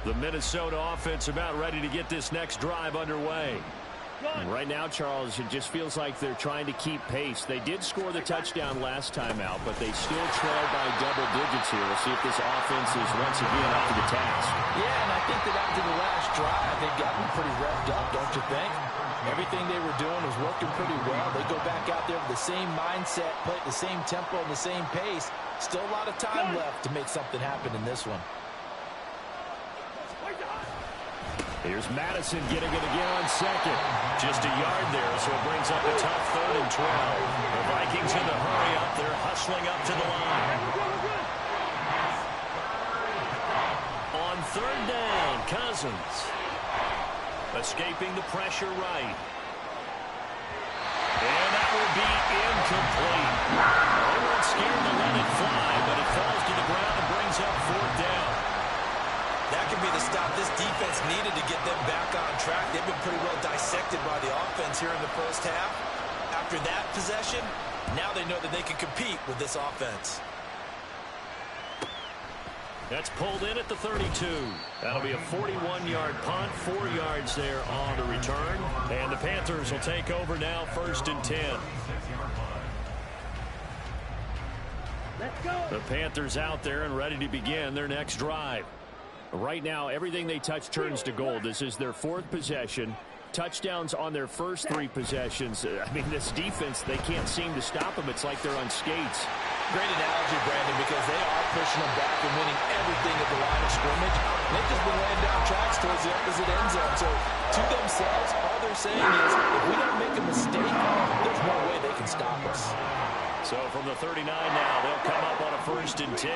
The Minnesota offense about ready to get this next drive underway. And right now, Charles, it just feels like they're trying to keep pace. They did score the touchdown last time out, but they still trail by double digits here. We'll see if this offense is once again up to the task. Yeah, and I think that after the last drive, they've gotten pretty revved up, don't you think? Everything they were doing was working pretty well. They go back out there with the same mindset, play at the same tempo and the same pace. Still a lot of time left to make something happen in this one. Here's Madison getting it again on second. Just a yard there, so it brings up a tough 3rd and 12. The Vikings in the hurry up. They're hustling up to the line. On 3rd down, Cousins. Escaping the pressure right. And that will be incomplete. They weren't scared to let it fly, but it falls to the ground and brings up 4th down. That could be the stop this defense needed to get them back on track. They've been pretty well dissected by the offense here in the first half. After that possession, now they know that they can compete with this offense. That's pulled in at the 32. That'll be a 41-yard punt, 4 yards there on the return. And the Panthers will take over now, 1st and 10. Let's go. The Panthers out there and ready to begin their next drive. Right now, everything they touch turns to gold. This is their 4th possession. Touchdowns on their first 3 possessions. I mean, this defense, they can't seem to stop them. It's like they're on skates. Great analogy, Brandon, because they are pushing them back and winning everything at the line of scrimmage. They've just been laying down tracks towards the opposite end zone. So, to themselves, all they're saying is, if we don't make a mistake, there's no way they can stop us. So, from the 39 now, they'll come up on a 1st and 10.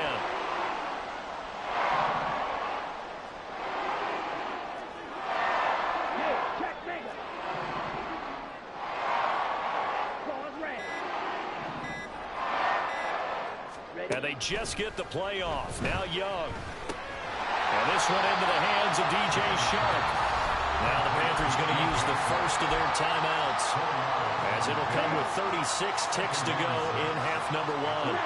And they just get the play off. Now Young. And this one into the hands of DJ Shark. Now the Panthers going to use the first of their timeouts, as it'll come with 36 ticks to go in half number 1.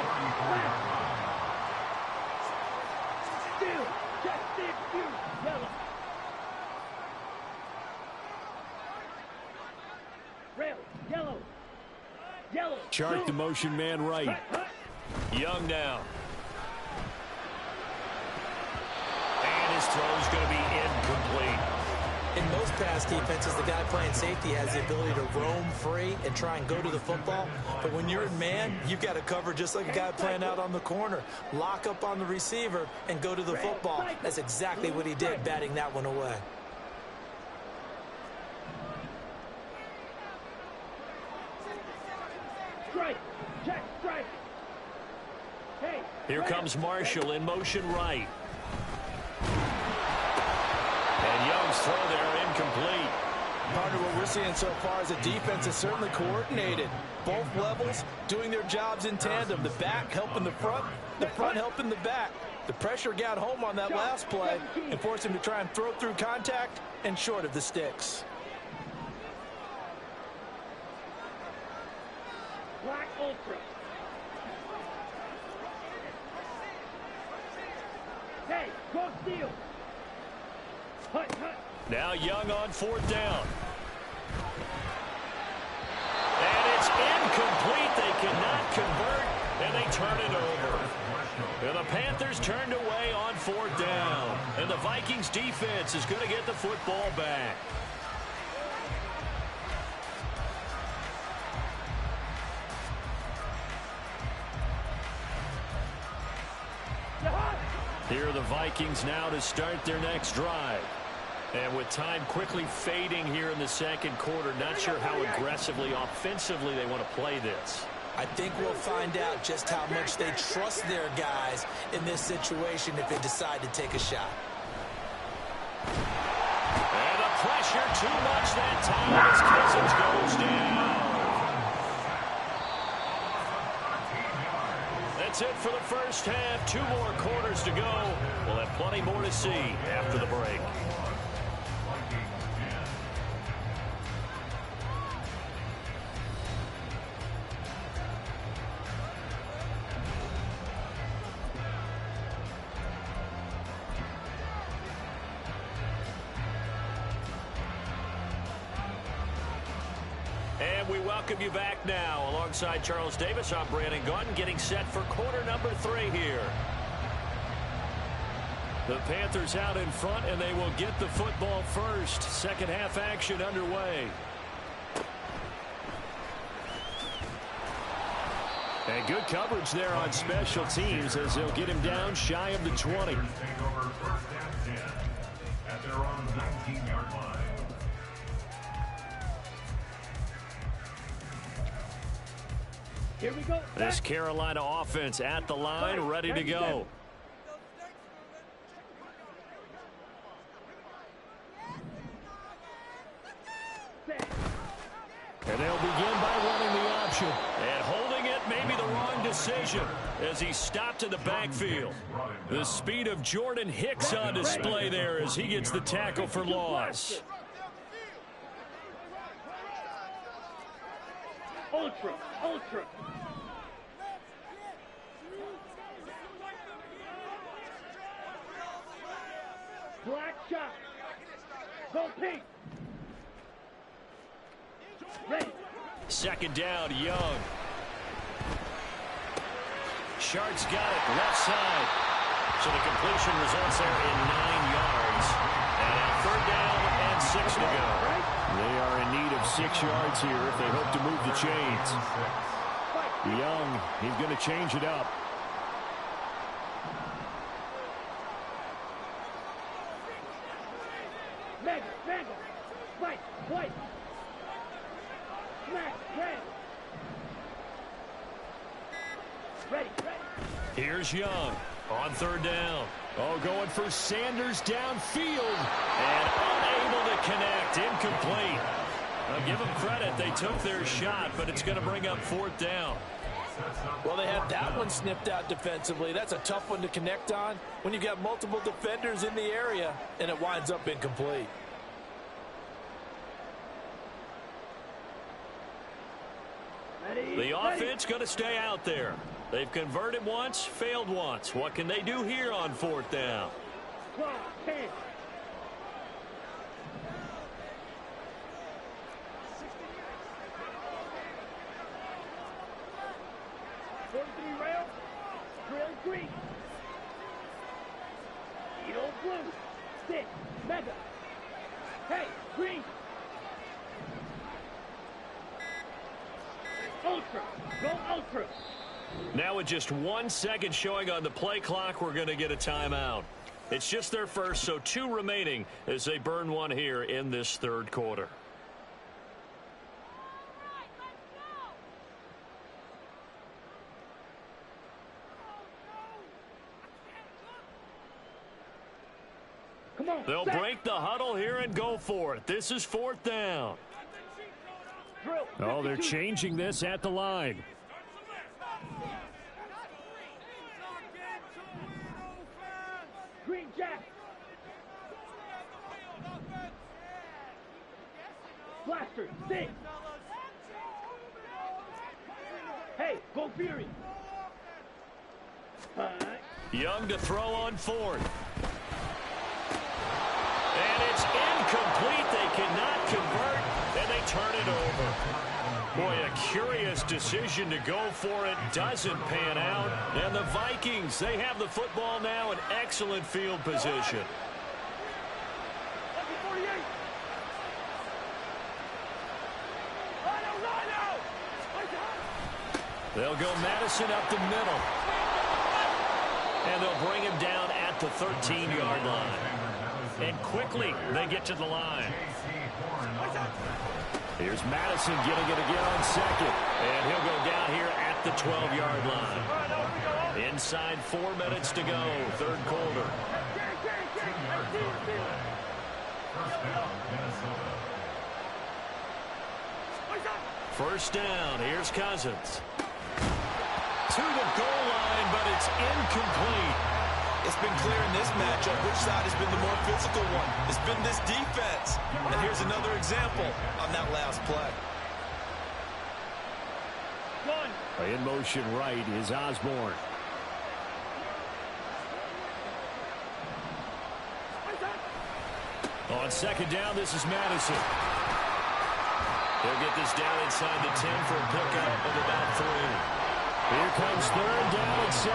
Shark the motion man right. Young now. And his throw's going to be incomplete. In most pass defenses, the guy playing safety has the ability to roam free and try and go to the football. But when you're in man, you've got to cover just like a guy playing out on the corner. Lock up on the receiver and go to the football. That's exactly what he did, batting that one away. Strike. Check. Strike. Here comes Marshall in motion right. And Young's throw there incomplete. Partner, what we're seeing so far is the defense is certainly coordinated. Both levels doing their jobs in tandem. The back helping the front helping the back. The pressure got home on that last play and forced him to try and throw through contact and short of the sticks. Black Ultra. Hey, go steal. Hut. Now Young on 4th down. And it's incomplete. They cannot convert, and they turn it over. And the Panthers turned away on 4th down. And the Vikings defense is going to get the football back. Here are the Vikings now to start their next drive. And with time quickly fading here in the second quarter, not sure how aggressively, offensively they want to play this. I think we'll find out just how much they trust their guys in this situation if they decide to take a shot. And the pressure too much that time as Cousins goes down. That's it for the first half. 2 more quarters to go. We'll have plenty more to see after the break. And we welcome you back now. Alongside Charles Davis, I'm Brandon Gaudin, getting set for quarter number 3 here. The Panthers out in front, and they will get the football first. Second half action underway. And good coverage there on special teams as they'll get him down shy of the 20. Here we go. This Carolina offense at the line, ready to go. And they'll begin by running the option. And holding it, maybe the wrong decision as he stopped in the backfield. The speed of Jordan Hicks on display there as he gets the tackle for loss. Ultra. Black shot. Go pink. Ready. Second down, Young. Shart's got it, left side. So the completion results there in 9 yards. And a third down and 6 to go. They are in need of 6 yards here if they hope to move the chains. Young, he's going to change it up. Mega. White. Smack, ready. Here's Young on third down. Oh, going for Sanders downfield. And unable to connect. Incomplete. I'll give them credit. They took their shot, but it's going to bring up fourth down. Well, they had that one snipped out defensively. That's a tough one to connect on when you've got multiple defenders in the area, and it winds up incomplete. The offense going to stay out there. They've converted once, failed once. What can they do here on fourth down? 12, 10. Rail, drill green. Edo blue, 6, mega. Hey, green. Ultra, go ultra. Now with just 1 second showing on the play clock, we're going to get a timeout. It's just their first, so 2 remaining as they burn one here in this third quarter. Come on, They'll break the huddle here and go for it. This is fourth down. drill. Oh, they're changing this at the line. Green Jack. Blaster, 6. Hey, go Fury. Young to throw on fourth. And it's incomplete. They cannot convert, and they turn it over. Boy, a curious decision to go for it. Doesn't pan out. And the Vikings, they have the football now in excellent field position. They'll go Madison up the middle. And they'll bring him down at the 13-yard line. And quickly, they get to the line. Here's Madison getting it again on second. And he'll go down here at the 12-yard line. Inside 4 minutes to go, third quarter. First down, here's Cousins. To the goal line, but it's incomplete. It's been clear in this matchup which side has been the more physical one. It's been this defense. And here's another example on that last play. In motion right is Osborne. On second down, this is Madison. He'll get this down inside the 10 for a pickup of about 3. Here comes third down and 7.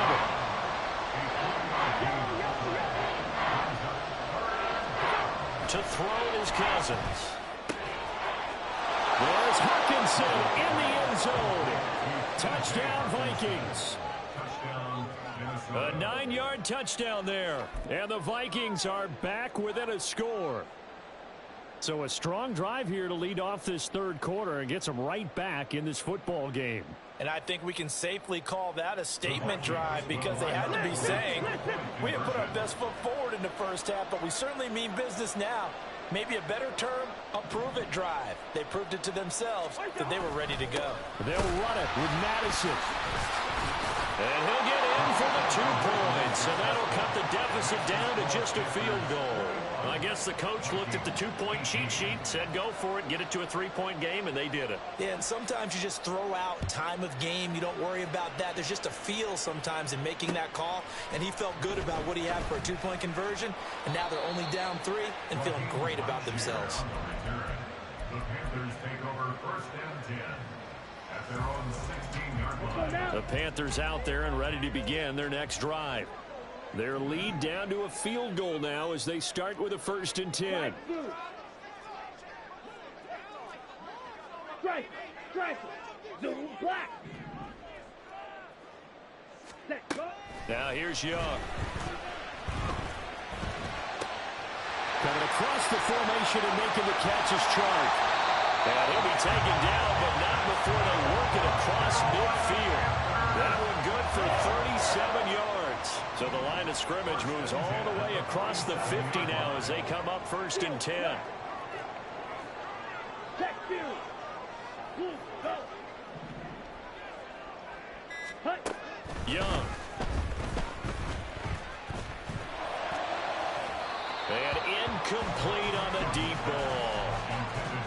To throw is Cousins. There's Hawkinson in the end zone. Touchdown, Vikings. A 9-yard touchdown there. And the Vikings are back within a score. So a strong drive here to lead off this third quarter and gets them right back in this football game. And I think we can safely call that a statement drive because they had to be saying, we have put our best foot forward in the first half, but we certainly mean business now. Maybe a better term, a prove-it drive. They proved it to themselves that they were ready to go. They'll run it with Madison. And he'll get in for the 2 points. And that'll cut the deficit down to just a field goal. I guess the coach looked at the 2-point cheat sheet, said go for it, get it to a 3-point game, and they did it. Yeah, and sometimes you just throw out time of game. You don't worry about that. There's just a feel sometimes in making that call, and he felt good about what he had for a 2-point conversion, and now they're only down 3 and feeling great about themselves. The Panthers take over first and 10 at their own 16-yard line. The Panthers out there and ready to begin their next drive. Their lead down to a field goal now as they start with a 1st and 10. Strike, zoom, black. Set, go. Now here's Young. Coming across the formation and making the catch is Chark. And he'll be taken down, but not before they work it across midfield. That one good for 37 yards. So the line of scrimmage moves all the way across the 50 now as they come up 1st and 10. Check, two. Blue, go. Hut. Young. And incomplete on the deep ball.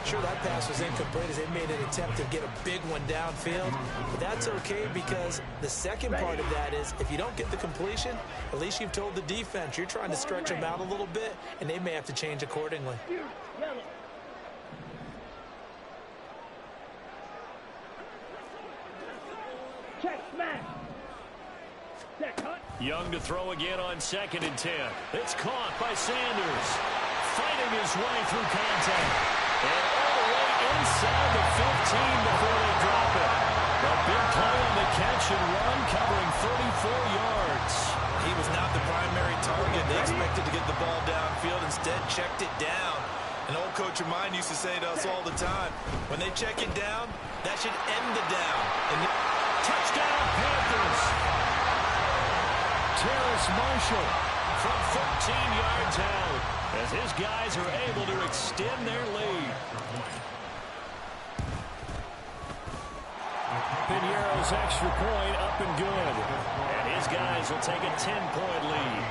Sure, that pass was incomplete as they made an attempt to get a big one downfield. But that's okay because the second part of that is if you don't get the completion, at least you've told the defense you're trying to stretch them out a little bit, and they may have to change accordingly. Yellow. Check, smash. Set, hut. Young to throw again on 2nd and 10. It's caught by Sanders. Fighting his way through contact. And all the way inside the 15 before they drop it. A big play on the catch and run covering 34 yards. He was not the primary target. They expected to get the ball downfield. Instead, checked it down. An old coach of mine used to say to us all the time, when they check it down, that should end the down. And touchdown, Panthers. Terrace Marshall from 13 yards out as his guys are able to extend their lead. Pinheiro's extra point up and good. And his guys will take a 10-point lead.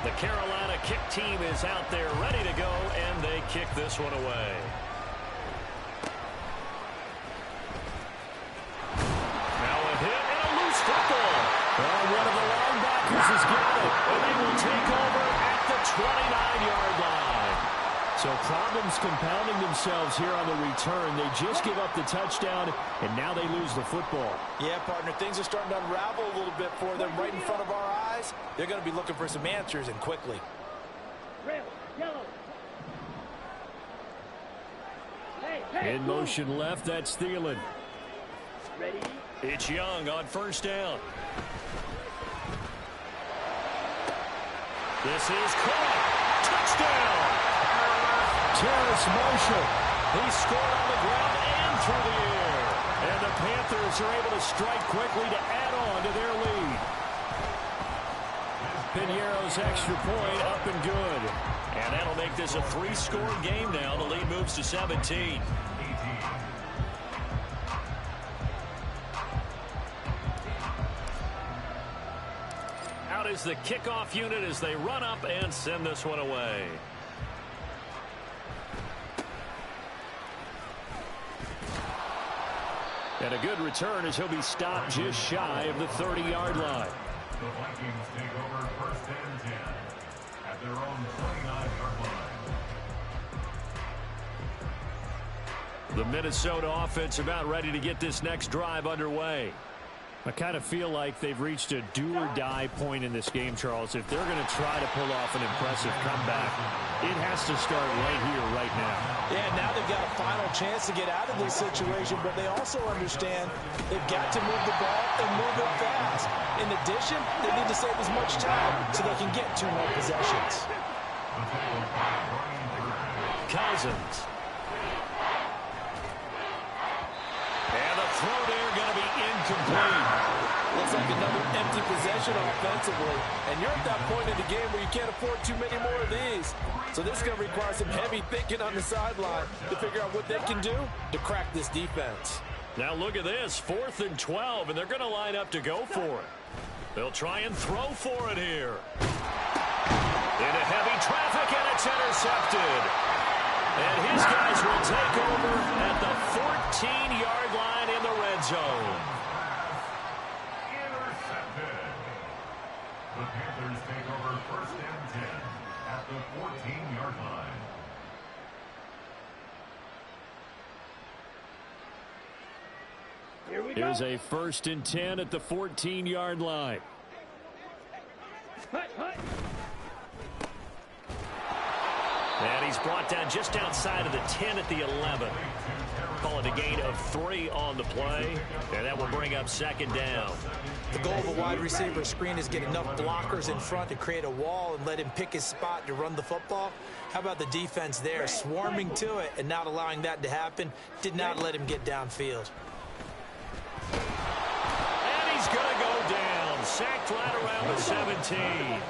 The Carolina kick team is out there ready to go, and they kick this one away. One of the linebackers has got it, and they will take over at the 29-yard line. So problems compounding themselves here on the return. They just give up the touchdown, and now they lose the football. Yeah, partner, things are starting to unravel a little bit for them right in front of our eyes. They're going to be looking for some answers, and quickly. Red, yellow. Hey, in motion left, that's Thielen. Ready? It's Young on 1st down. This is caught. Touchdown. Terrace Marshall. He scored on the ground and through the air. And the Panthers are able to strike quickly to add on to their lead. Pinheiro's extra point up and good. And that'll make this a 3-score game now. The lead moves to 17. Out is the kickoff unit as they run up and send this one away. And a good return as he'll be stopped just shy of the 30-yard line. The Vikings take over 1st and 10 at at their own 29-yard line. The Minnesota offense about ready to get this next drive underway. I kind of feel like they've reached a do-or-die point in this game, Charles. If they're going to try to pull off an impressive comeback, it has to start right here, right now. Yeah, now they've got a final chance to get out of this situation, but they also understand they've got to move the ball and move it fast. In addition, they need to save as much time so they can get 2 more possessions. Cousins. And the throw there going to be incomplete. Looks like another empty possession offensively. And you're at that point in the game where you can't afford too many more of these. So this is going to require some heavy thinking on the sideline to figure out what they can do to crack this defense. Now look at this, 4th and 12, and they're going to line up to go for it. They'll try and throw for it here. Into heavy traffic, and it's intercepted. And his guys will take over at the 14-yard line in the red zone. Intercepted. The Panthers take over 1st and 10 at the 14-yard line. Here we go. Here's a 1st and 10 at the 14-yard line. Hut, hut. And he's brought down just outside of the 10 at the 11. Call it a gain of 3 on the play, and that will bring up 2nd down. The goal of a wide receiver screen is get enough blockers in front to create a wall and let him pick his spot to run the football. How about the defense there, swarming to it and not allowing that to happen? Did not let him get downfield. And he's going to go down, sacked right around the 17.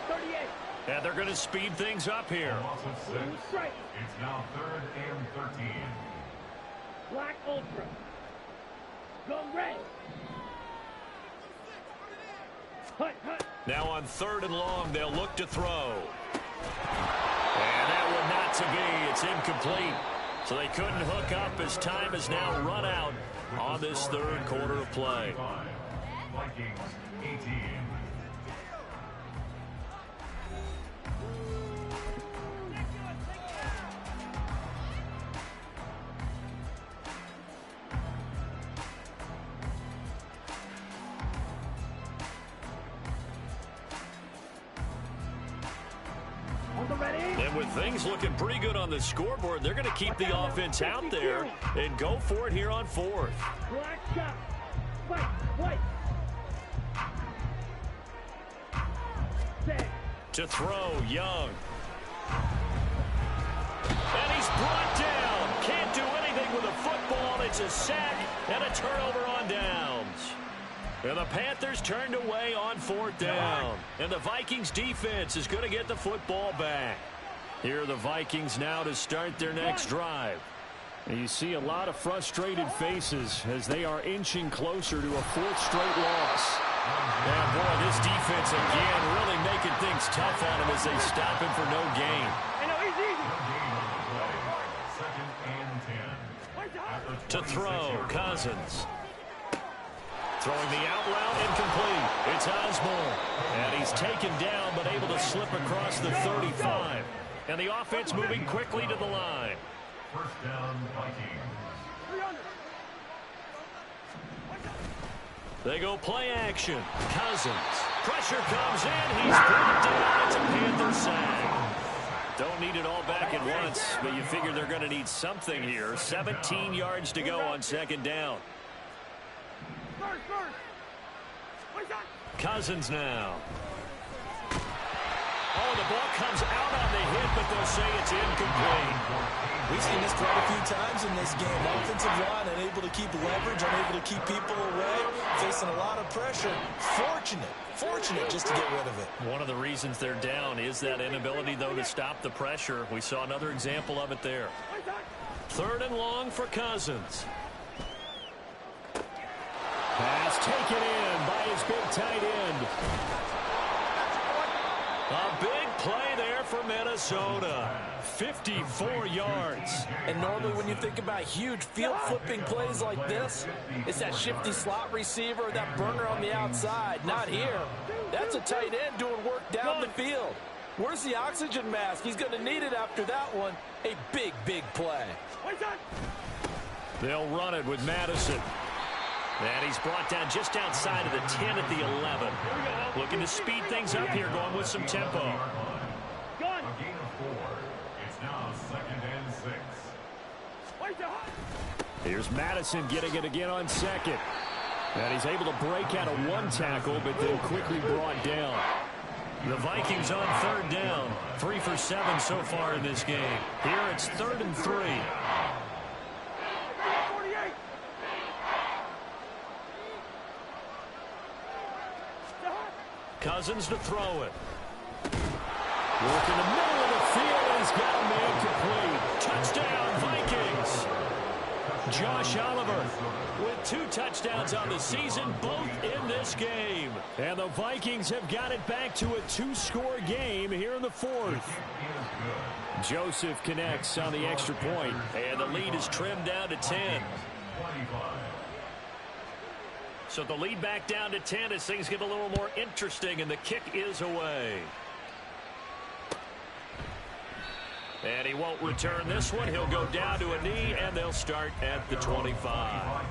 38. And they're going to speed things up here. Loss of 6. It's now 3rd and 13. Black Ultra. Go red. Hut, hut. Now on 3rd and long, they'll look to throw. And that one not to be. It's incomplete. So they couldn't hook up as time is now run out on this 3rd quarter of play. Vikings 18. And with things looking pretty good on the scoreboard, they're going to keep the offense out there and go for it here on 4th. Black shot. Fight, white. Set. To throw, Young. And he's brought down. Can't do anything with a football. It's a sack and a turnover on downs. And the Panthers turned away on 4th down. And the Vikings defense is going to get the football back. Here are the Vikings now to start their next drive. And you see a lot of frustrated faces as they are inching closer to a 4th straight loss. And boy, this defense again really making things tough on him as they stop him for no gain. I know, he's easy. 2nd and 10. To throw, Cousins. Throwing the out route, incomplete. It's Osborne. And he's taken down, but able to slip across the 35. And the offense moving quickly to the line. 1st down, Vikings. They go play action. Cousins. Pressure comes in. He's brought down. It's a Panther sack. Don't need it all back at once, but you figure they're going to need something here. 17 yards to go on 2nd down. Cousins now. Oh, the ball comes out on the hit, but they'll say it's incomplete. We've seen this quite a few times in this game. Offensive line unable to keep leverage, unable to keep people away, facing a lot of pressure. Fortunate just to get rid of it. One of the reasons they're down is that inability, though, to stop the pressure. We saw another example of it there. 3rd and long for Cousins. Pass taken in by his big tight end. A big play there for Minnesota. 54 yards. And normally when you think about huge field-flipping plays like this, it's that shifty slot receiver, that burner on the outside. Not here. That's a tight end doing work down the field. Where's the oxygen mask? He's going to need it after that one. A big, big play. They'll run it with Madison. And he's brought down just outside of the 10 at the 11. Looking to speed things up here, going with some tempo. A gain of 4. It's now 2nd and 6. Here's Madison getting it again on second. And he's able to break out of one tackle, but then quickly brought down. The Vikings on 3rd down. 3 for 7 so far in this game. Here it's 3rd and 3. Cousins to throw it. Work in the middle of the field. He's got a man complete. Touchdown, Vikings. Josh Oliver with 2 touchdowns on the season, both in this game. And the Vikings have got it back to a 2-score game here in the 4th. Joseph connects on the extra point. And the lead is trimmed down to 10. So the lead back down to 10 as things get a little more interesting, and the kick is away. And he won't return this one. He'll go down to a knee, and they'll start at the 25.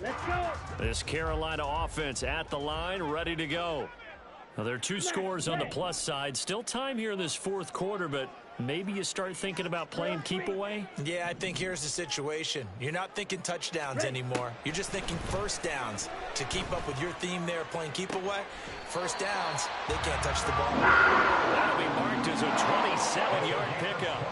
Let's go. This Carolina offense at the line, ready to go. Well, there are 2 scores on the plus side. Still time here in this 4th quarter, but maybe you start thinking about playing keep away? Yeah, I think here's the situation. You're not thinking touchdowns anymore. You're just thinking first downs. To keep up with your theme there, playing keep away, first downs, they can't touch the ball. That'll be marked as a 27-yard pickup.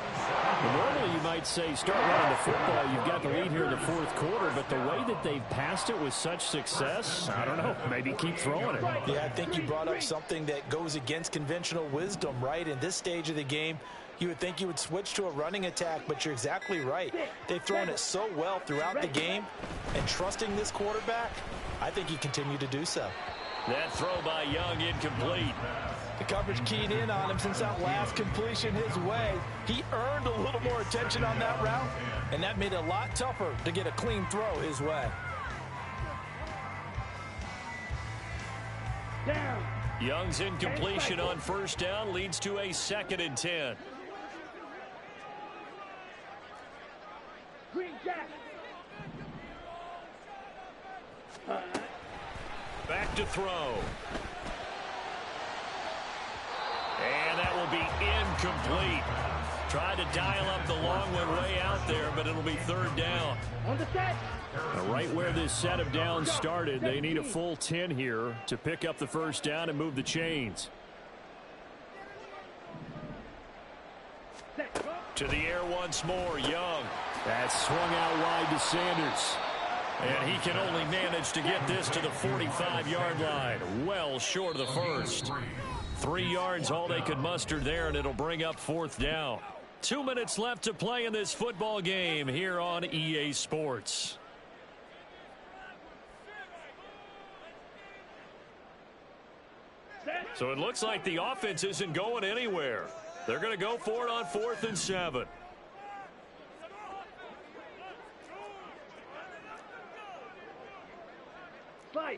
Normally, you might say start running the football. You've got the lead here in the 4th quarter, but the way that they've passed it with such success, I don't know, maybe keep throwing it. Yeah, I think you brought up something that goes against conventional wisdom, right? In this stage of the game, you would think you would switch to a running attack, but you're exactly right. They've thrown it so well throughout the game, and trusting this quarterback, I think you continue to do so. That throw by Young incomplete. The coverage keyed in on him since that last completion his way. He earned a little more attention on that route, and that made it a lot tougher to get a clean throw his way. Down. Young's incompletion on 1st down leads to a 2nd and 10. Green Jack. Back to throw. And that will be incomplete. Tried to dial up the long one way out there, but it'll be 3rd down. On the set. Right where this set of downs started, they need a full 10 here to pick up the 1st down and move the chains. To the air once more, Young. That's swung out wide to Sanders. And he can only manage to get this to the 45-yard line. Well short of the 1st. 3 yards all they could muster there, and it'll bring up 4th down. 2 minutes left to play in this football game here on EA Sports. So it looks like the offense isn't going anywhere. They're going to go for it on 4th and 7.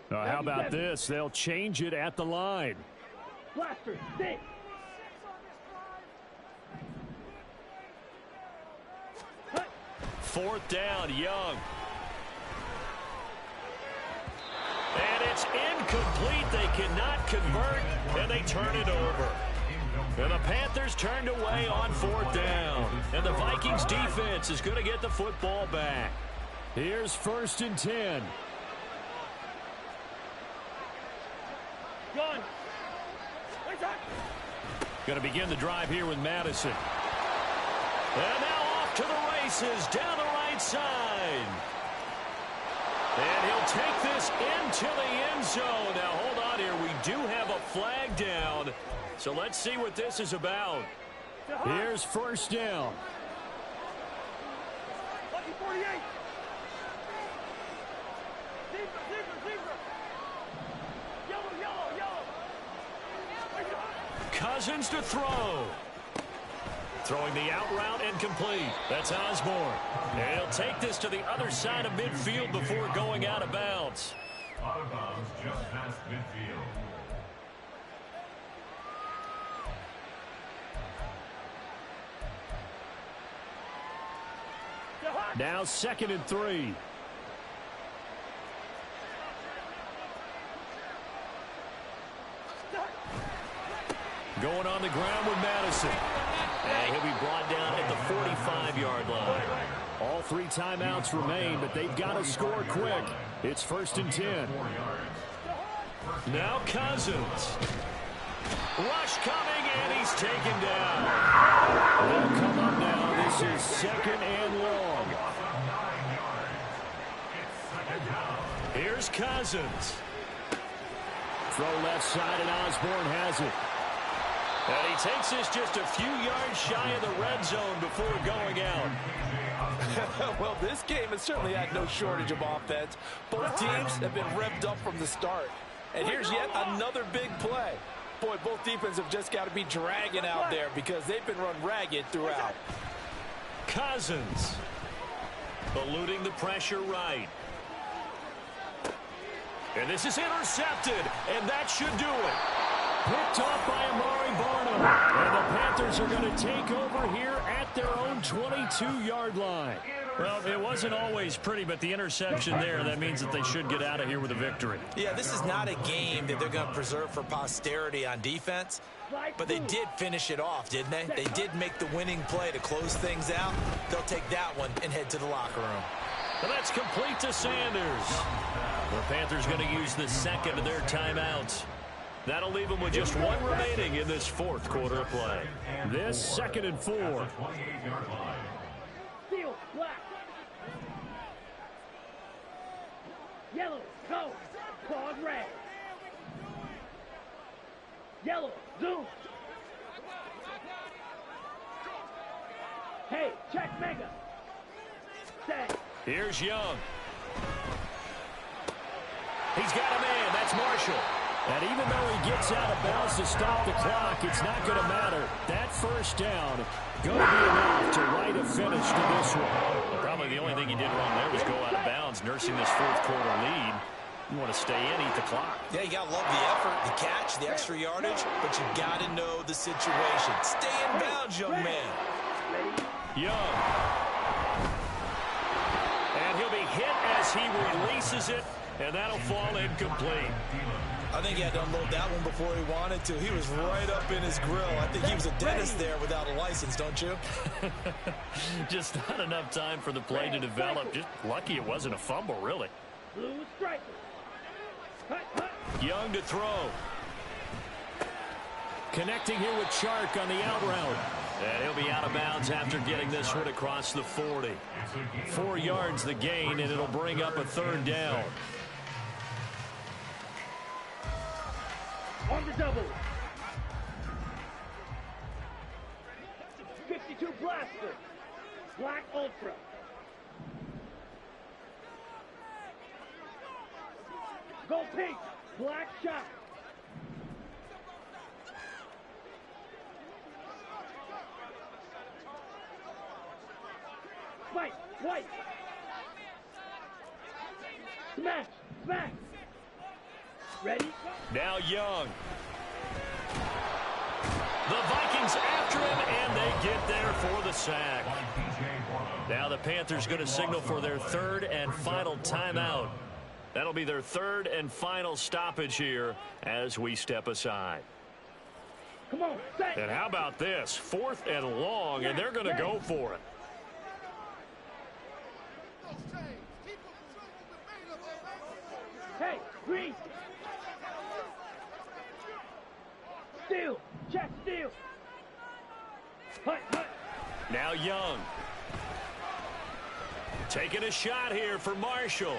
How about this? They'll change it at the line. Blaster, stay. Hut. 4th down, Young. And it's incomplete. They cannot convert, and they turn it over. And the Panthers turned away on 4th down. And the Vikings defense is going to get the football back. Here's 1st and 10. Gone. Going to begin the drive here with Madison. And now off to the races down the right side. And he'll take this into the end zone. Now hold on here. We do have a flag down. So let's see what this is about. Here's 1st down. 48. Zebra. Yellow. Cousins to throw. Throwing the out route and complete. That's Osborne. And he'll take this to the other side of midfield before going out of bounds. Out of bounds just past midfield. Now 2nd and 3. Going on the ground with Madison. And he'll be brought down at the 45-yard line. All 3 timeouts remain, but they've got to score quick. It's 1st and 10. Now Cousins. Rush coming, and he's taken down. They'll come up now. This is 2nd and long. Here's Cousins. Throw left side, and Osborne has it. And he takes this just a few yards shy of the red zone before going out. Well, this game has certainly had no shortage of offense. Both teams have been revved up from the start. And here's yet another big play. Boy, both defenses have just got to be dragging out there because they've been run ragged throughout. Cousins eluding the pressure right. And this is intercepted, and that should do it. Picked off by Amari Barnum. And the Panthers are going to take over here at their own 22-yard line. Well, it wasn't always pretty, but the interception there, that means that they should get out of here with a victory. Yeah, this is not a game that they're going to preserve for posterity on defense, but they did finish it off, didn't they? They did make the winning play to close things out. They'll take that one and head to the locker room. And that's complete to Sanders. The Panthers going to use the second of their timeouts. That'll leave them with just 1 remaining in this 4th quarter of play. This 2nd and 4. Steel, black. Yellow, go. Claws red. Yellow, zoom. Hey, check mega. Stay. Here's Young. He's got a man. That's Marshall. And even though he gets out of bounds to stop the clock, it's not going to matter. That first down going to be enough to write a finish to this one. Well, probably the only thing he did wrong there was go out of bounds, nursing this 4th quarter lead. You want to stay in, eat the clock. Yeah, you got to love the effort, the catch, the extra yardage, but you got to know the situation. Stay in bounds, young man. Young. And he'll be hit as he releases it, and that'll fall incomplete. I think he had to unload that one before he wanted to. He was right up in his grill. I think he was a dentist there without a license, don't you? Just not enough time for the play to develop. Just lucky it wasn't a fumble, really. Blue striker. Hut, hut. Young to throw. Connecting here with Chark on the out route. And he'll be out of bounds after getting this one across the 40. 4 yards the gain, and it'll bring up a 3rd down. On the double. 52 blaster. Black Ultra. Go pink. Black shot. White. White. Smash. Smash. Ready? Now Young. The Vikings after him, and they get there for the sack. Now the Panthers going to signal for their 3rd and final timeout. That'll be their 3rd and final stoppage here as we step aside. Come on, set. And how about this? 4th and long, and they're going to go for it. Hey, green. Steal. Check steal. Hut, hut. Now Young. Taking a shot here for Marshall.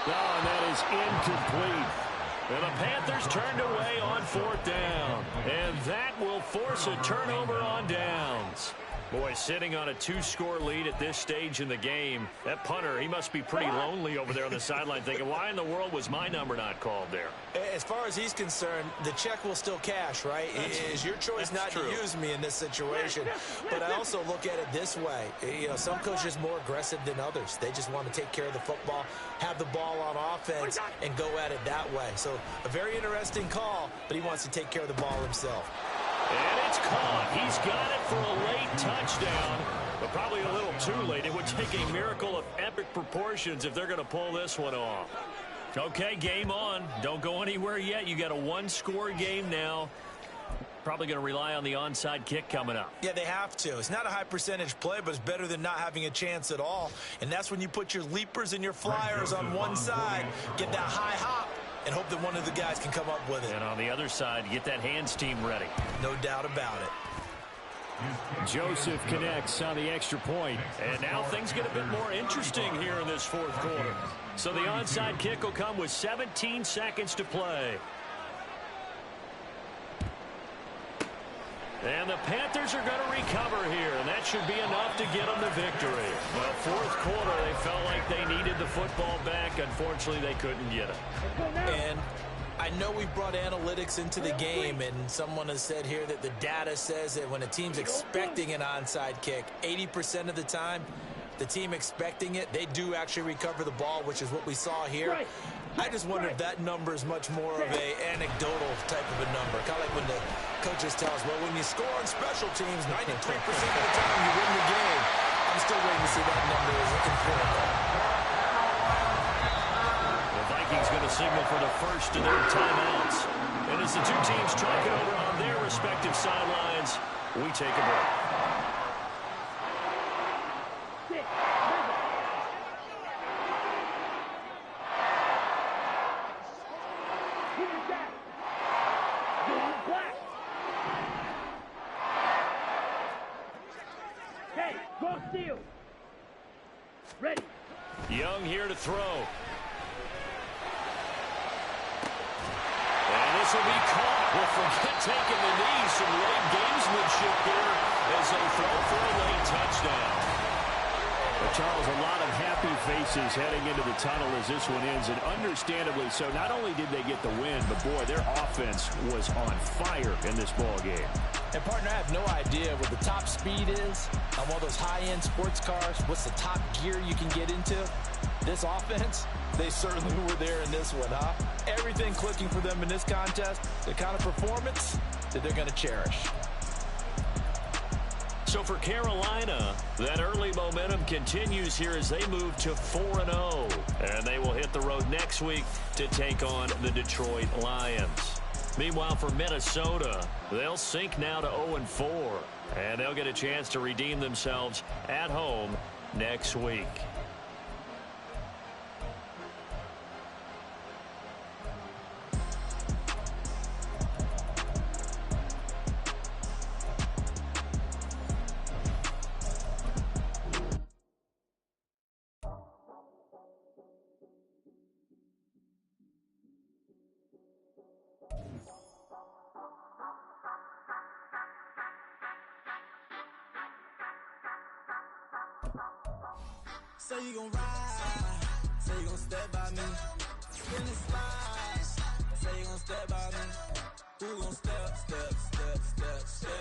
Oh, and that is incomplete. And the Panthers turned away on 4th down. And that will force a turnover on downs. Boy, sitting on a 2-score lead at this stage in the game, that punter, he must be pretty lonely over there on the sideline thinking, why in the world was my number not called there? As far as he's concerned, the check will still cash, right? It is your choice not to use me in this situation. But I also look at it this way. You know, some coaches are more aggressive than others. They just want to take care of the football, have the ball on offense, and go at it that way. So a very interesting call, but he wants to take care of the ball himself. And it's caught. He's got it for a late touchdown, but probably a little too late. It would take a miracle of epic proportions if they're going to pull this one off. Okay, game on. Don't go anywhere yet. You got a 1-score game now. Probably going to rely on the onside kick coming up. Yeah, they have to. It's not a high percentage play, but it's better than not having a chance at all. And that's when you put your leapers and your flyers on one side, get that high hop, and hope that one of the guys can come up with it. And on the other side, get that hands team ready. No doubt about it. Joseph connects on the extra point. And now things get a bit more interesting here in this fourth quarter. So the onside kick will come with 17 seconds to play. And the Panthers are going to recover here, and that should be enough to get them the victory. Well, fourth quarter, they felt like they needed the football back. Unfortunately, they couldn't get it. And I know we brought analytics into the game, and someone has said here that the data says that when a team's expecting an onside kick, 80% of the time, the team expecting it, they do actually recover the ball, which is what we saw here. I just wonder if that number is much more of a anecdotal type of a number. Kind of like when the coaches tell us, well, when you score on special teams, 93% of the time you win the game. I'm still waiting to see that number is empirical. The Vikings going to signal for the first of their timeouts. And as the two teams talk it over on their respective sidelines, we take a break. Steal. Ready. Young here to throw. And this will be caught. Well, forget taking the knee. Some late gamesmanship here as they throw for a late touchdown. Well, Charles, a lot of happy faces heading into the tunnel as this one ends, and understandably so. Not only did they get the win, but, boy, their offense was on fire in this ball game. And, partner, I have no idea what the top speed is on one of those high-end sports cars. What's the top gear you can get into? This offense, they certainly were there in this one, huh? Everything clicking for them in this contest, the kind of performance that they're going to cherish. So for Carolina, that early momentum continues here as they move to 4-0. And they will hit the road next week to take on the Detroit Lions. Meanwhile, for Minnesota, they'll sink now to 0-4. And they'll get a chance to redeem themselves at home next week. Say you gon' ride, say you gon' step by me. In the slide, say you gon' step by me. Who gon' step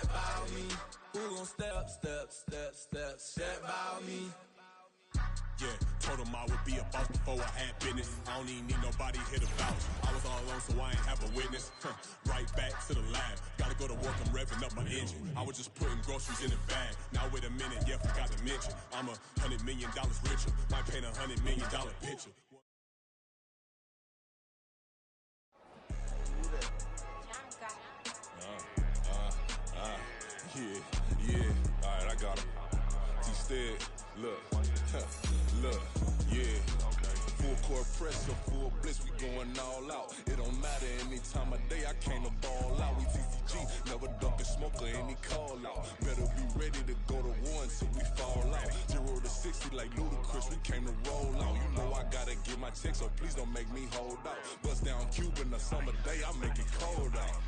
by me? Who gon' step by me? Yeah, told him I would be a boss before I had business. I don't even need nobody here to vouch. I was all alone, so I ain't have a witness. Right back to the lab. Gotta go to work, I'm revving up my engine. I was just putting groceries in the bag. Now wait a minute, yeah, forgot to mention. I'm $100 million richer. Might paint $100 million picture. Yeah, alright, I got him. T-Stead, look, yeah. Full court press or full blitz, we going all out. It don't matter any time of day, I came to ball out. We TCG, never duck a smoker, any call out. Better be ready to go to war until we fall out. 0 to 60 like Ludacris, we came to roll out. You know I gotta get my check, so please don't make me hold out. Bust down Cuban a summer day, I make it cold out.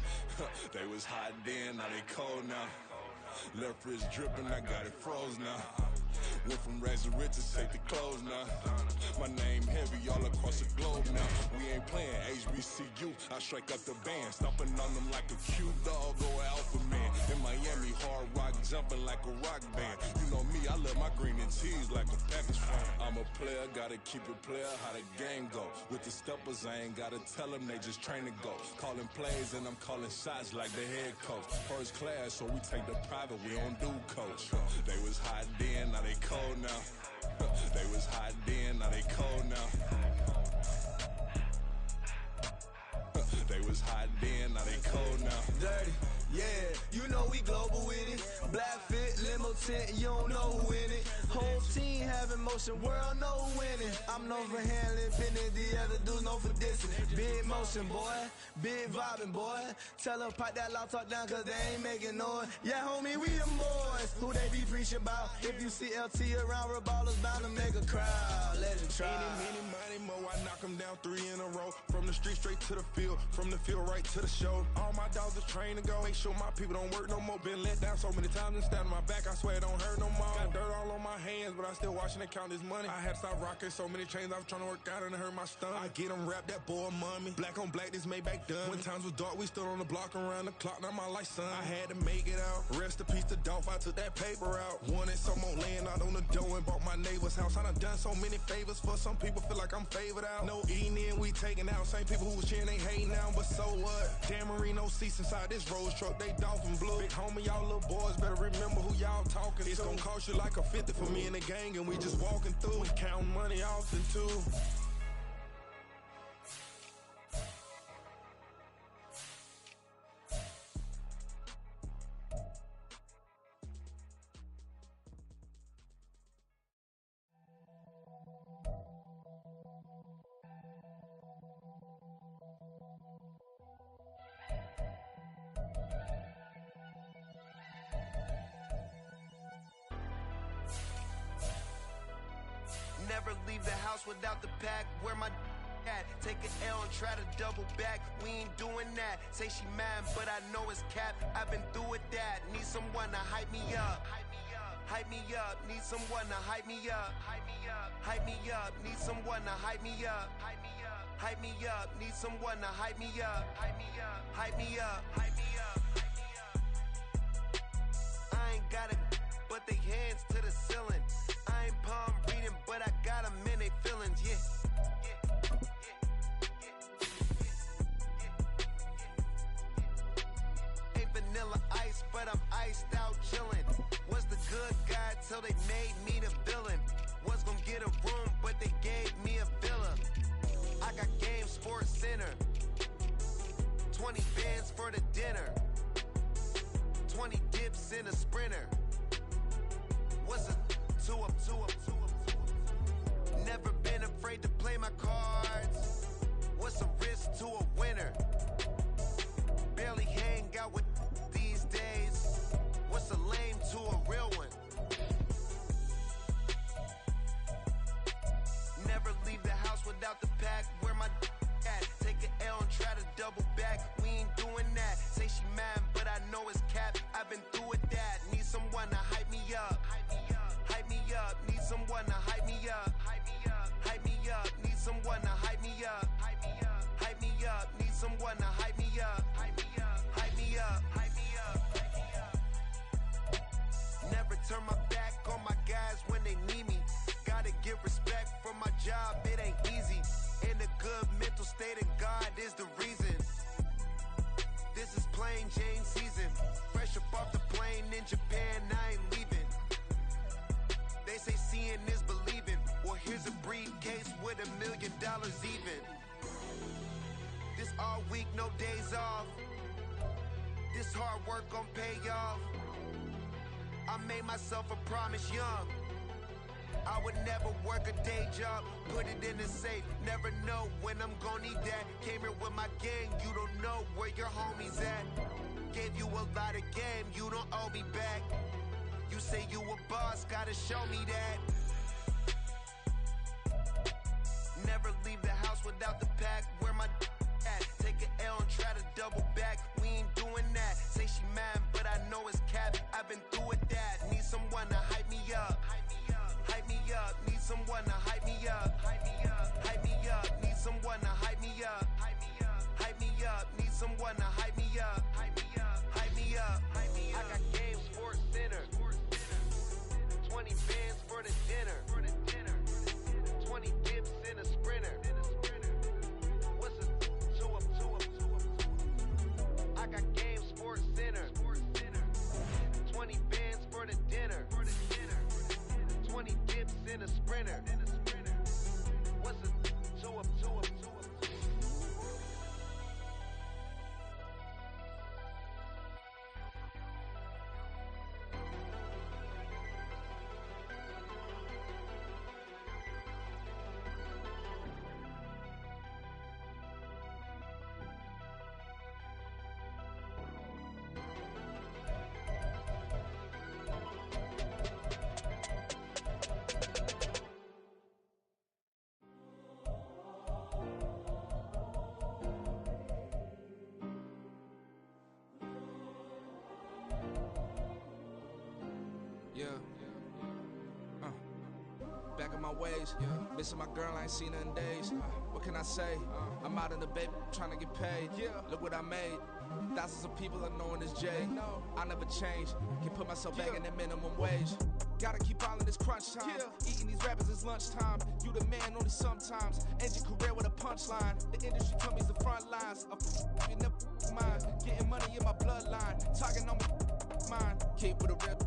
They was hot then, now they cold now. Left wrist dripping, I got it froze now. Went from rags to riches, take the clothes now. My name heavy all across the globe now. We ain't playing HBCU, I strike up the band. Stomping on them like a cute dog or alpha man. In Miami, hard rock jumping like a rock band. You know me, I love my green and cheese like a Packers fan. I'm a player, gotta keep it player, how the game go. With the steppers, I ain't gotta tell them, they just train to go. Calling plays and I'm calling shots like the head coach. First class, so we take the private, we don't do coach. They was hot then, now they cold now. They was hot then, now they cold now. They was hot then, now they cold now. Dirty, yeah, you know we global with it. Black fit, limo tint, you don't know who in it. Whole team having motion, world know winning. I'm known for handling, pinning, the other dudes known for dissing. Big motion, boy, big vibing, boy. Tell her pop that loud talk down, cause they ain't making noise. Yeah, homie, we them boys, who they be preaching about. If you see LT around, we're ballers bound to make a crowd. Legend try. Many more, I knock them down 3 in a row. From the street straight to the field, from the field right to the show. All my dogs are trained to go. Make sure my people don't work no more. Been let down so many times and stand on my back, I swear it don't hurt no more. Got dirt all on my hands, but I still watching and count this money. I had to stop rocking so many chains, I was trying to work out and it hurt my stomach. I get them rap, that boy mommy. Black on black, this Maybach done. When times was dark, we stood on the block around the clock, now my life son. I had to make it out. Rest in peace to Dolph, I took that paper out. Wanted some more laying out on the dough and bought my neighbor's house. I done some many favors for some people, feel like I'm favored out. No eating in, we taking out. Same people who was cheering, they hating now, but so what? Dan Marino seats inside this Rolls truck, they dolphin blue. Big homie, y'all little boys better remember who y'all talking to. It's gonna cost you like a 50 for me and the gang, and we just walking through. We counting money often too. Never leave the house without the pack. Where my at? Take an L and try to double back. We ain't doing that. Say she mad, but I know it's cap. I've been through with that. Need someone to hype me up. Hype me up. Need someone to hype me up. Hype me up. Need someone to hype me up. Hype me up. Need someone to hype me up. Hype me up. Hype me up. Hype me up. I ain't got it, but they hands to the ceiling. I ain't palm reading, but I got them in they feelings, yeah. Ain't vanilla ice, but I'm iced out chillin'. Was the good guy till they made me the villain. Was gonna get a room, but they gave me a villa. I got game, Sports Center. 20 bands for the dinner. 20 dips in a Sprinter. What's a two up. Never been afraid to play my cards. What's a risk to a winner? Barely hang out with these days. What's a lame to a real one? Never leave the house without the pack. Where my at? Take an L and try to double back. We ain't doing that. Say she mad, but I know it's cap. I've been through with that. Need someone to hype me up. Hype me up, need someone to hype me up. Hype me up, need someone to hype me up. Hype me up, need someone to hype me up. Hype me up. Never turn my back on my guys when they need me. Gotta give respect for my job, it ain't easy. In a good mental state of God is the reason. This is plain Jane season. Fresh up off the plane in Japan, I ain't leaving. They say seeing is believing. Well, here's a briefcase with $1 million even. This all week, no days off. This hard work gon' pay off. I made myself a promise young. I would never work a day job, put it in the safe. Never know when I'm gon' need that. Came here with my gang, you don't know where your homies at. Gave you a lot of game, you don't owe me back. You say you a boss, gotta show me that. Never leave the house without the pack. Where my at? Take an L and try to double back. We ain't doing that. Say she mad, but I know it's cap. I've been someone to hype me up. Hype me up, need someone to hype me up. Hype me up, need someone to hype me up. Hype me up, need someone to hype me up. Hype me up. I got Game Sports Center. 20 bands for the dinner. 20 dips in a sprinter. What's a 2 up? I got Game Sports Center. 20 bands for the dinner. 20 dips in a sprinter. What's a 2 up? Back in my ways, missing my girl, I ain't seen her in days. What can I say? I'm out in the baby, trying to get paid. Look what I made. Thousands of people are knowing this Jay. I never change. Can put myself back in the minimum wage. Gotta keep all in this crunch time. Eating these rappers is lunchtime. You the man only sometimes. End your career with a punchline. The industry told me it's the front lines. You never mind. Getting money in my bloodline. Talking on my mind. Keep with a rip.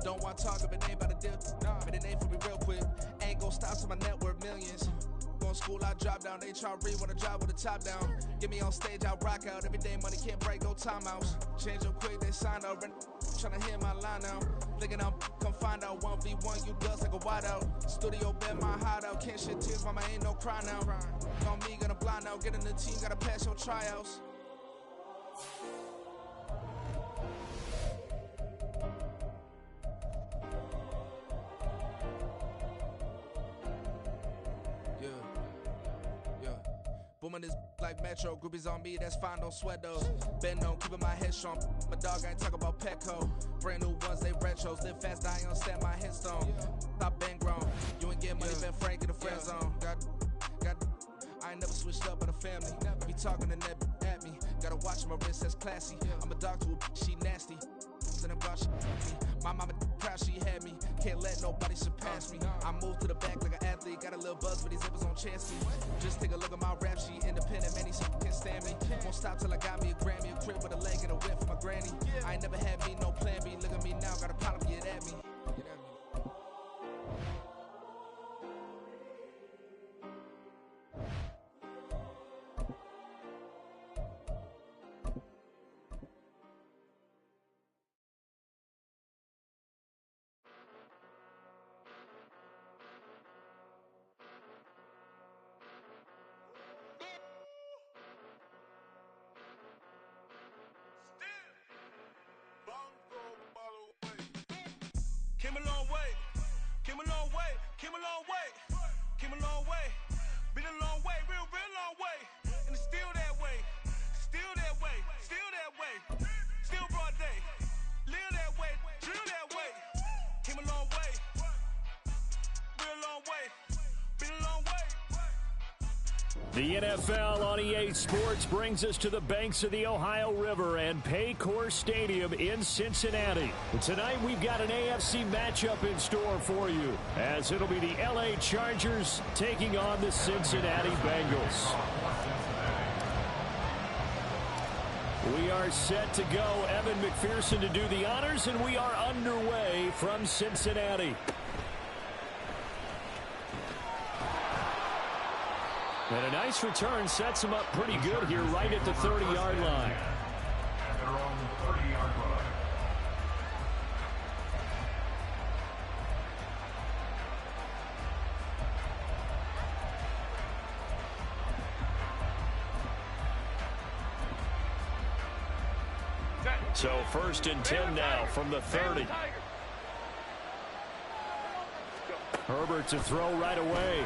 Don't want to talk if it ain't about a deal. But it ain't for me real quick. Ain't gon' stop till my net worth millions. Going school, I drop down. They try to read when I drive with the top down. Get me on stage, I rock out. Every day money can't break, no timeouts. Change up quick, they sign up. Tryna hear my line now. Thinking I'm come find out 1v1, you dust like a wideout. Studio been my hideout. Can't shed tears, mama ain't no cry now. On me, gonna blind out. Get in the team, gotta pass your tryouts. Booming this like Metro, groupies on me, that's fine, don't sweat those. Bend on, keeping my head strong. My dog ain't talk about Petco. Brand new ones, they retros. Live fast, I ain't on set my headstone. Stop been grown. You ain't getting money, been Frank in the friend zone. I ain't never switched up on the family. Be talking to that at me. Gotta watch my wrist, that's classy. I'm a dog to a she nasty. And I'm God, she my mama proud she had me. Can't let nobody surpass me. I move to the back like an athlete. Got a little buzz for these zippers on chance. Just take a look at my rap sheet. Independent, many can't stand me. Won't stop till I got me a Grammy. A crib with a leg and a whip for my granny. I ain't never had me no plan B. Look at me now, got a problem, get at me. Came a long way, came a long way, came a long way, came a long way, been a long way, real long way, and it's still that way, still that way, still that way, still broad day, live that way, drill that way, came a long way, real long way, been a long way. The NFL on EA Sports brings us to the banks of the Ohio River and Paycor Stadium in Cincinnati. Tonight we've got an AFC matchup in store for you, as it'll be the LA Chargers taking on the Cincinnati Bengals. We are set to go. Evan McPherson to do the honors, and we are underway from Cincinnati. And a nice return sets him up pretty good here right at the 30-yard line. At their own 30-yard line. So 1st and 10 now from the 30. Herbert to throw right away.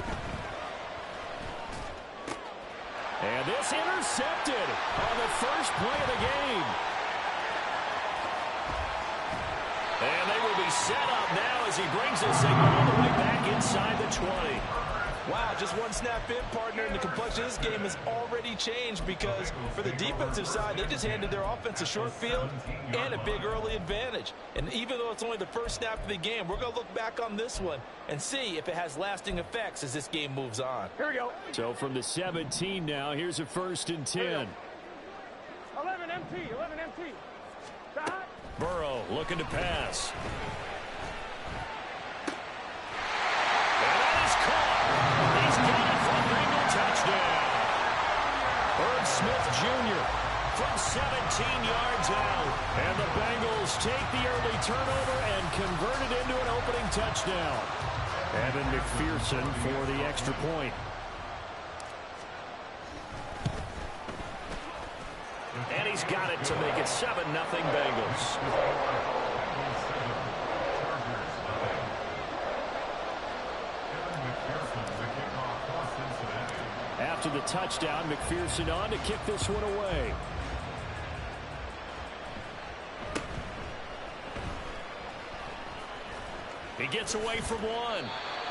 And this intercepted on the first play of the game. And they will be He's set up now as he brings this thing all the way back inside the 20. Wow, just one snap in, partner, and the complexion of this game has already changed because for the defensive side, they just handed their offense a short field and a big early advantage. And even though it's only the first snap of the game, we're going to look back on this one and see if it has lasting effects as this game moves on. Here we go. So from the 17 now, here's a 1st and 10. 11 MT, 11 MT. Stop. Burrow looking to pass. He's got it for a Bengal touchdown. Herb Smith Jr. from 17 yards out. And the Bengals take the early turnover and convert it into an opening touchdown. Evan McPherson for the extra point. And he's got it to make it 7-0 Bengals. After the touchdown, McPherson on to kick this one away. He gets away from one.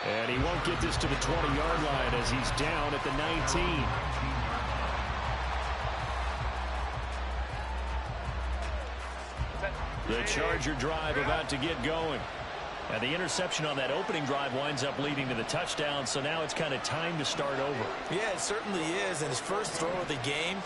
And he won't get this to the 20-yard line as he's down at the 19. The Charger drive about to get going. And the interception on that opening drive winds up leading to the touchdown, so now it's kind of time to start over. Yeah, it certainly is, and his first throw of the game.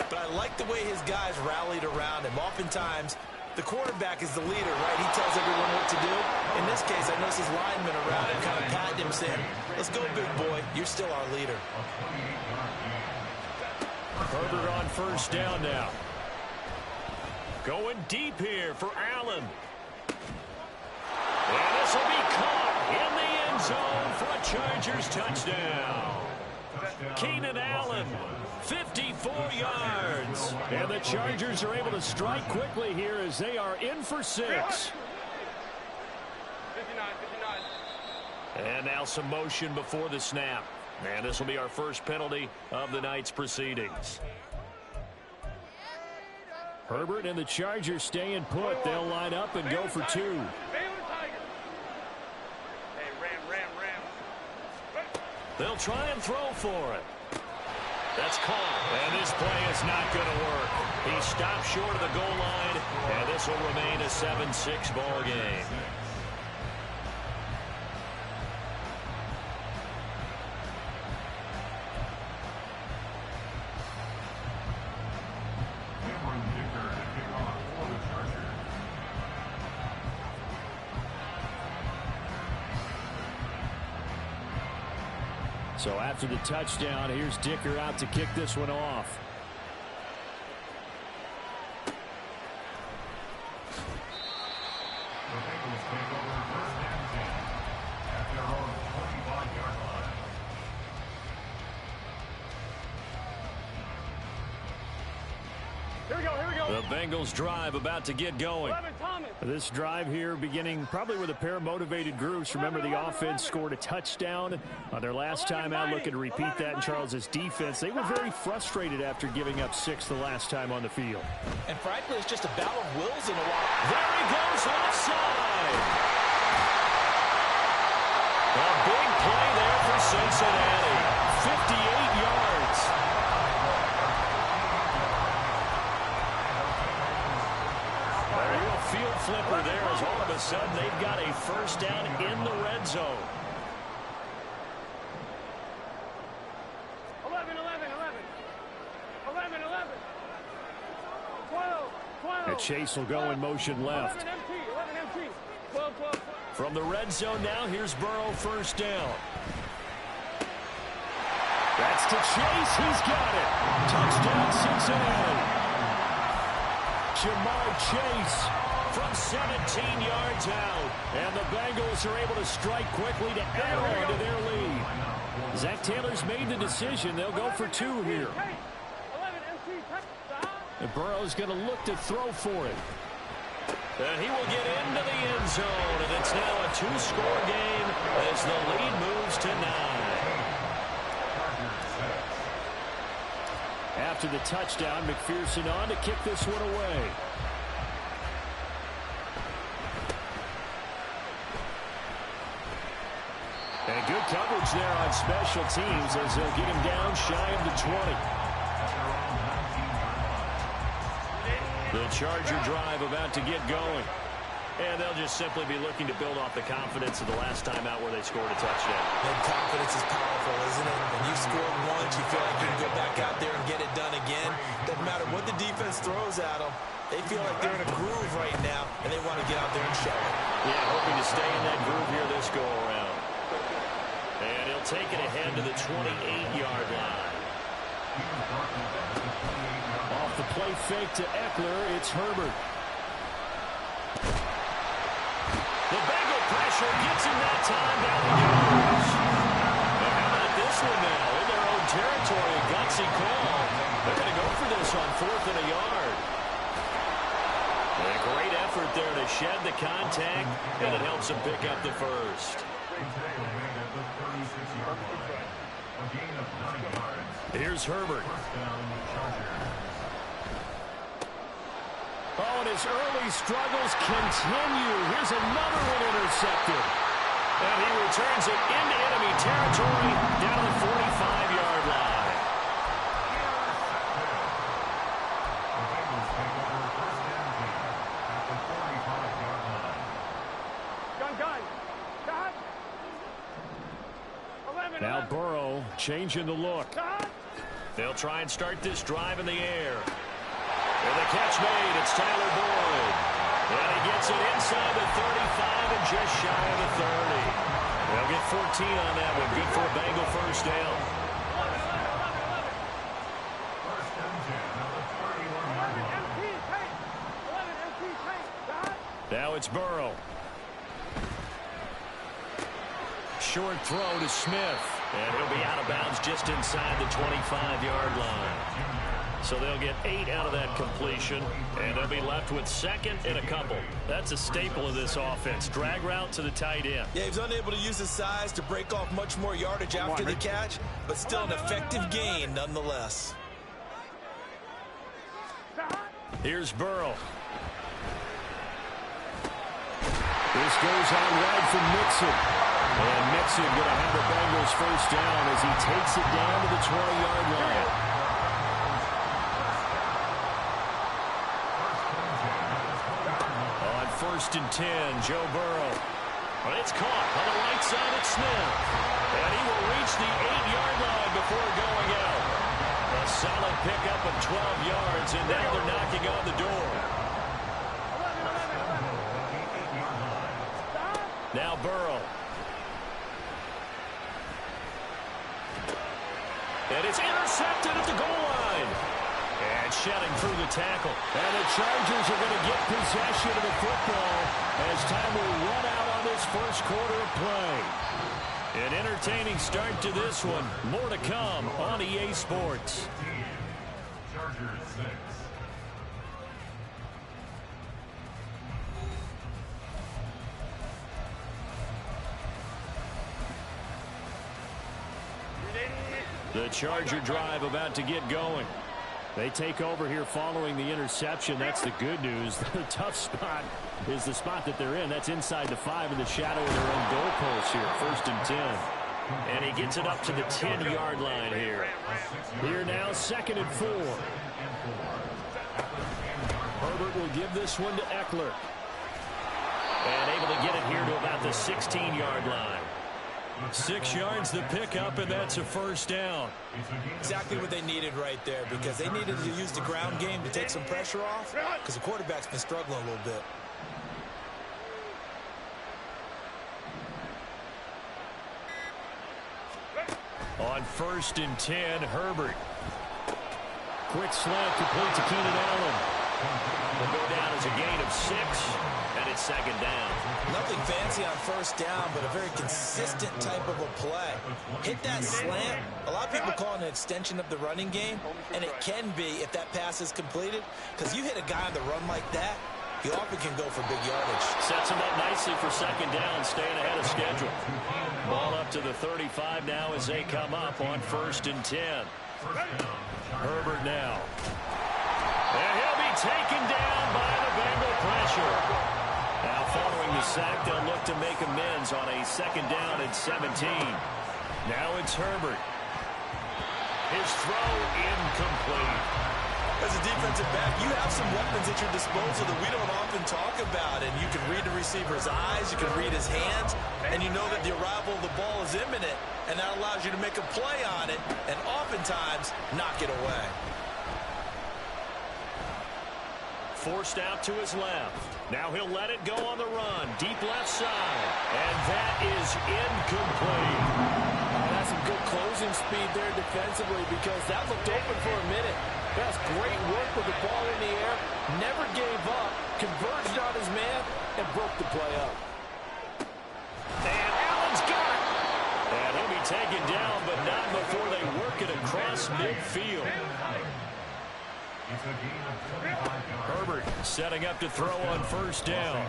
But I like the way his guys rallied around him. Oftentimes, the quarterback is the leader, right? He tells everyone what to do. In this case, I noticed his linemen around him kind of patting him, saying, let's go, big boy. You're still our leader. Herbert on 1st down now. Going deep here for Allen. And this will be caught in the end zone for a Chargers touchdown. Keenan Allen, 54 yards. And the Chargers are able to strike quickly here as they are in for 6. 59. And now some motion before the snap. And this will be our first penalty of the night's proceedings. Herbert and the Chargers staying put. They'll line up and go for 2. They'll try and throw for it. That's caught. And this play is not going to work. He stopped short of the goal line, and this will remain a 7-6 ball game. So after the touchdown, here's Dicker out to kick this one off. The Bengals take over 1st and 10 at their own 25-yard line. Here we go, here we go. The Bengals drive about to get going. 11 Thomas. This drive here beginning probably with a pair of motivated groups. Remember, the offense scored a touchdown on their last time out. Looking to repeat that in Charles's defense. They were very frustrated after giving up 6 the last time on the field. And frankly, it's just a battle of wills in a while. There he goes offside. A big play there for Cincinnati. 58 yards. A real field flipper there as all of a sudden they've got a 1st down in the red zone. 11, 11, 11. 11, 11. 12, 12. And Chase will go in motion left. 11 MT, 11 MT. 12, 12. From the red zone now, here's Burrow 1st down. That's to Chase. He's got it. Touchdown, Cincinnati. Jamar Chase from 17 yards out. And the Bengals are able to strike quickly to add on to their lead. Zach Taylor's made the decision. They'll go for 2 here. 11 MT, touchdown. And Burrow's going to look to throw for it. And he will get into the end zone. And it's now a 2-score game as the lead moves to 9. After the touchdown, McPherson on to kick this one away. change there on special teams as they'll get him down shy of the 20. The Charger drive about to get going. And they'll just simply be looking to build off the confidence of the last time out where they scored a touchdown. And confidence is powerful, isn't it? When you scored once, you feel like you can go back out there and get it done again. Doesn't matter what the defense throws at them. They feel like they're in a groove right now, and they want to get out there and show it. Yeah, hoping to stay in that groove here this go-around. And he'll take it ahead to the 28-yard line. Off the play fake to Eckler, it's Herbert. The Bengal pressure gets him that time down the goes. And how about this one now? In their own territory, a gutsy call. They're going to go for this on 4th and a yard. A great effort there to shed the contact, and it helps him pick up the first. Here's Herbert. Oh, and his early struggles continue. Here's another one intercepted. And he returns it into enemy territory down to the 45-yard line. Now Burrow changing the look. They'll try and start this drive in the air. And the catch made, it's Tyler Boyd. And he gets it inside the 35 and just shy of the 30. They'll get 14 on that one. Good for a Bengal first down. Now it's Burrow. Short throw to Smith. And he'll be out of bounds just inside the 25-yard line. So they'll get 8 out of that completion, and they'll be left with 2nd and a couple. That's a staple of this offense. Drag route to the tight end. Yeah, he was unable to use his size to break off much more yardage after the catch, but still an effective gain nonetheless. Here's Burrow. This goes on wide from Mixon. And Mixon going to have the Bengals first down as he takes it down to the 20-yard line. On 1st and 10, Joe Burrow. But it's caught on the right side at Smith. And he will reach the 8-yard line before going out. A solid pickup of 12 yards, and now they're knocking on the door. Now Burrow. And it's intercepted at the goal line. And shedding through the tackle. And the Chargers are going to get possession of the football as time will run out on this first quarter of play. An entertaining start to this one. More to come on EA Sports. Chargers 6. The Charger drive about to get going. They take over here following the interception. That's the good news. The tough spot is the spot that they're in. That's inside the 5 in the shadow of their own goalpost here. 1st and 10. And he gets it up to the 10-yard line here. Here now, 2nd and 4. Herbert will give this one to Eckler. And able to get it here to about the 16-yard line. 6 yards the pickup, and that's a first down. Exactly what they needed right there, because they needed to use the ground game to take some pressure off, because the quarterback's been struggling a little bit. On 1st and 10, Herbert. Quick slant complete to Keenan Allen. Will go down as a gain of 6, and it's 2nd down. Nothing fancy on 1st down, but a very consistent type of a play. Hit that slant. A lot of people call it an extension of the running game, and it can be if that pass is completed, because you hit a guy on the run like that, he often can go for big yardage. Sets him up nicely for 2nd down, staying ahead of schedule. Ball up to the 35 now as they come up on 1st and 10. Herbert now. And he'll be taken down by the Bengal pressure. Now following the sack, they'll look to make amends on a 2nd down and 17. Now it's Herbert. His throw incomplete. As a defensive back, you have some weapons at your disposal that we don't often talk about. And you can read the receiver's eyes, you can read his hands, and you know that the arrival of the ball is imminent. And that allows you to make a play on it and oftentimes knock it away. Forced out to his left. Now he'll let it go on the run. Deep left side. And that is incomplete. That's some good closing speed there defensively because that looked open for a minute. That's great work with the ball in the air. Never gave up. Converged on his man and broke the play up. And Allen's got it. And he'll be taken down, but not before they work it across midfield. Herbert setting up to throw on first down.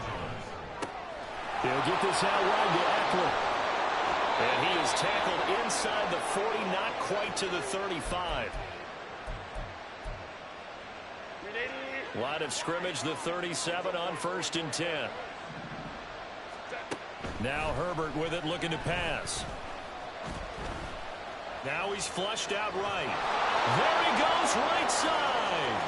He'll get this out wide to Eckler. And he is tackled inside the 40, not quite to the 35. Line of scrimmage, the 37 on 1st and 10. Now Herbert with it, looking to pass. Now he's flushed out right. There he goes, right side.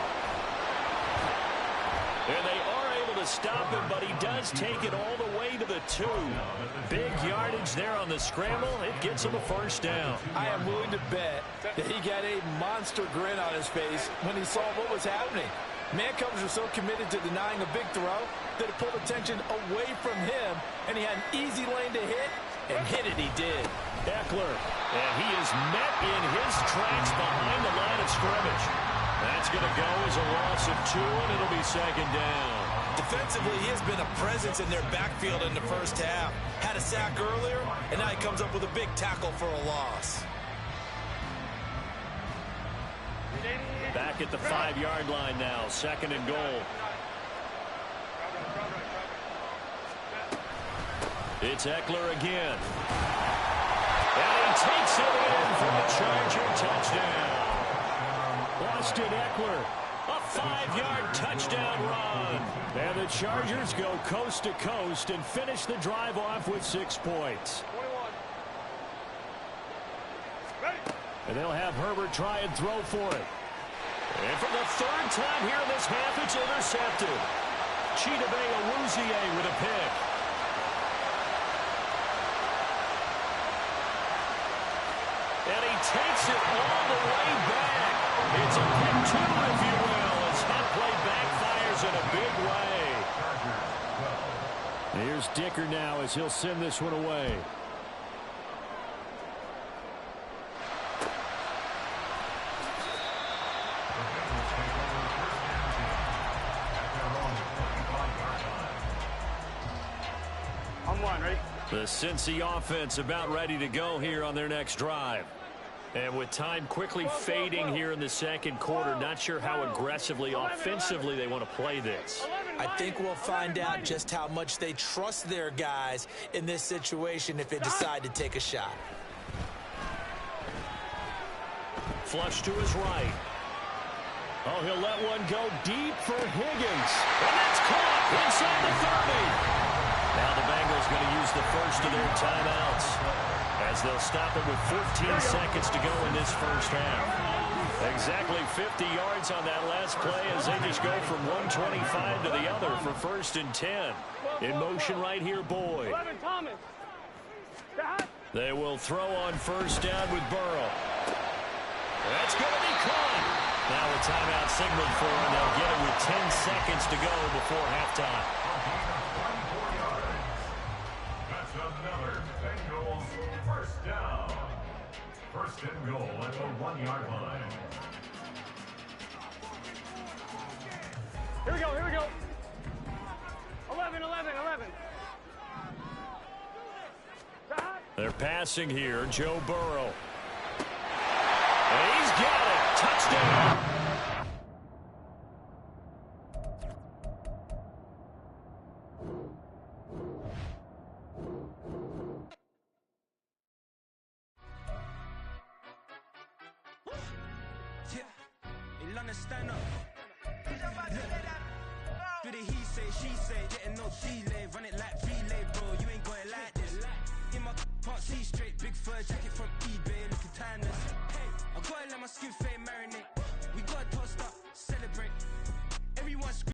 And they are able to stop him, but he does take it all the way to the 2. Big yardage there on the scramble. It gets him a first down. I am willing to bet that he got a monster grin on his face when he saw what was happening. Man-coverage was so committed to denying a big throw that it pulled attention away from him, and he had an easy lane to hit, and hit it he did. Eckler, and he is met in his tracks behind the line of scrimmage. That's going to go as a loss of 2, and it'll be second down. Defensively, he has been a presence in their backfield in the first half. Had a sack earlier, and now he comes up with a big tackle for a loss. Back at the 5-yard line now, 2nd and goal. It's Eckler again. And he takes it in for a Charger touchdown. Austin Eckler, a 5-yard touchdown run. And the Chargers go coast to coast and finish the drive off with 6 points. And they'll have Herbert try and throw for it. And for the 3rd time here in this half, it's intercepted. Chidobe Awuzie with a pick. And he takes it all the way back. It's a pick 2, if you will, as that play backfires in a big way. Here's Dicker now as he'll send this one away. The Cincy offense about ready to go here on their next drive. And with time quickly fading here in the 2nd quarter, not sure how aggressively, offensively they want to play this. I think we'll find out just how much they trust their guys in this situation if they decide to take a shot. Flush to his right. Oh, he'll let one go deep for Higgins. And that's caught inside the 30. Now the Bengals going to use the first of their timeouts as they'll stop it with 15 seconds to go in this first half. Exactly 50 yards on that last play as they just go from 125 to the other for 1st and 10. In motion right here, Boyd. They will throw on first down with Burrow. That's going to be caught. Now a timeout signaled for, and they'll get it with 10 seconds to go before halftime. Another Bengals first down. 1st and goal at the 1-yard line. Here we go, here we go. 11. They're passing here, Joe Burrow. And he's got it. Touchdown. Stand up. Do the he say, she say, getting no delay, run it like relay, bro. You ain't going like this. In my Can't see straight, big fur jacket from eBay, looking timeless. Hey, I gotta let my skin fade marinate.